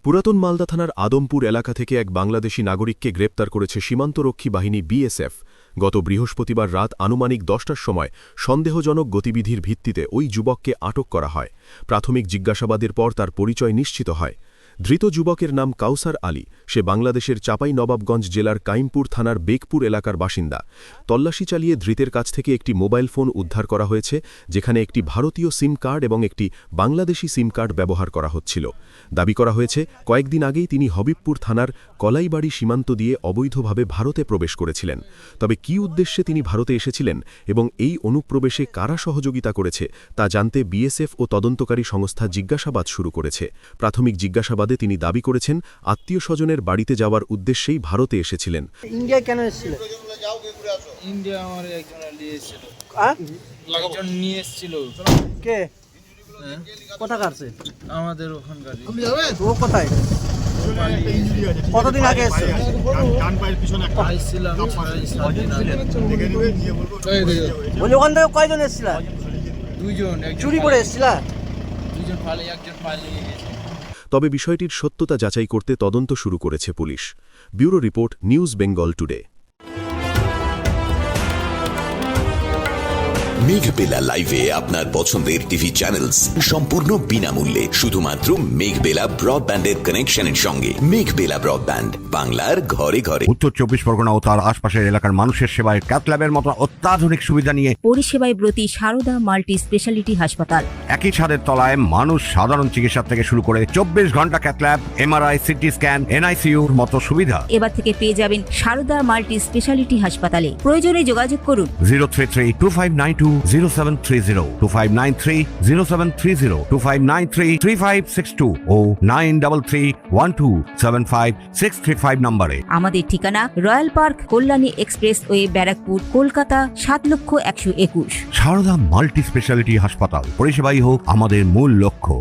পুরাতন মালদা থানার আদমপুর এলাকা থেকে এক বাংলাদেশি নাগরিককে গ্রেপ্তার করেছে সীমান্তরক্ষী বাহিনী বিএসএফ। গত বৃহস্পতিবার রাত আনুমানিক 10টার সময় সন্দেহজনক গতিবিধির ভিত্তিতে ওই যুবককে আটক করা হয়। প্রাথমিক জিজ্ঞাসাবাদের পর তার পরিচয় নিশ্চিত হয়। ধৃত যুবকের নাম কাউসার আলী। সে বাংলাদেশের চাঁপাইনবাবগঞ্জ জেলার কাইমপুর থানার বেগপুর এলাকার বাসিন্দা। তল্লাশি চালিয়ে ধৃতের কাছ থেকে একটি মোবাইল ফোন উদ্ধার করা হয়েছে, যেখানে একটি ভারতীয় সিম কার্ড এবং একটি বাংলাদেশি সিম কার্ড ব্যবহার করা হচ্ছিল। দাবি করা হয়েছে, কয়েকদিন আগেই তিনি হবিবপুর থানার কলাইবাড়ি সীমান্ত দিয়ে অবৈধভাবে ভারতে প্রবেশ করেছিলেন। তবে কী উদ্দেশ্যে তিনি ভারতে এসেছিলেন এবং এই অনুপ্রবেশে কারা সহযোগিতা করেছে তা জানতে বিএসএফ ও তদন্তকারী সংস্থা জিজ্ঞাসাবাদ শুরু করেছে। প্রাথমিক জিজ্ঞাসাবাদে তিনি দাবি করেছেন, আত্মীয়স্বজনের বাড়িতে যাওয়ার উদ্দেশ্যেই ভারতে এসেছিলেন। ইন্ডিয়া কেন এসেছিল? ইন্ডিয়া আমার একজন নিয়ে এসেছিল। একজন নিয়ে এসেছিল। কে? কোথাকার সে? আমাদের ওখানকার। ও কোথায়? কতদিন আগে এসেছিল? আইছিলাম 6-7 দিন আগে। বলি ওখান থেকে কয়জন এসেছিল? দুইজন। চুরি করে এসেছিল? দুইজন পালিয়ে, একজন পালিয়ে গেছে। তবে বিষয়টির সত্যতা যাচাই করতে তদন্ত শুরু করেছে police. Bureau report, news Bengal today. Meghbela লাইভে আপনার পছন্দের টিভি চ্যানেলস সম্পূর্ণ বিনামূল্যে, শুধুমাত্র মেঘবেলা ব্রডব্যান্ডের কানেকশনের সঙ্গে। মেঘবেলা ব্রডব্যান্ড, বাংলার ঘরে ঘরে। উত্তর 24 পরগনা ও তার আশপাশের এলাকার মানুষের সেবায় ক্যাথল্যাবের মতো অত্যাধুনিক সুবিধা নিয়ে পরিষেবায় ব্রতী সারদা মাল্টি স্পেশালিটি হাসপাতাল। একই ছাদের তলায় মানুষ সাধারণ চিকিৎসা থেকে শুরু করে 24 ঘন্টা ক্যাথল্যাব, এমআরআই, সিটি স্ক্যান, এনআইসিইউর মতো সুবিধা এবার থেকে পেয়ে যাবেন সারদা মাল্টি স্পেশালিটি হাসপাতালে। প্রয়োজনে যোগাযোগ করুন 033-2592-0730, 2593-0730, 2593-3562 ও 9331275635 নম্বরে। আমাদের ঠিকানা royal park, Kalyani expressway, Barrackpore, Kolkata 7,121,000। Sarada multi speciality হাসপাতাল, পরিষেবাই হোক আমাদের মূল লক্ষ্য।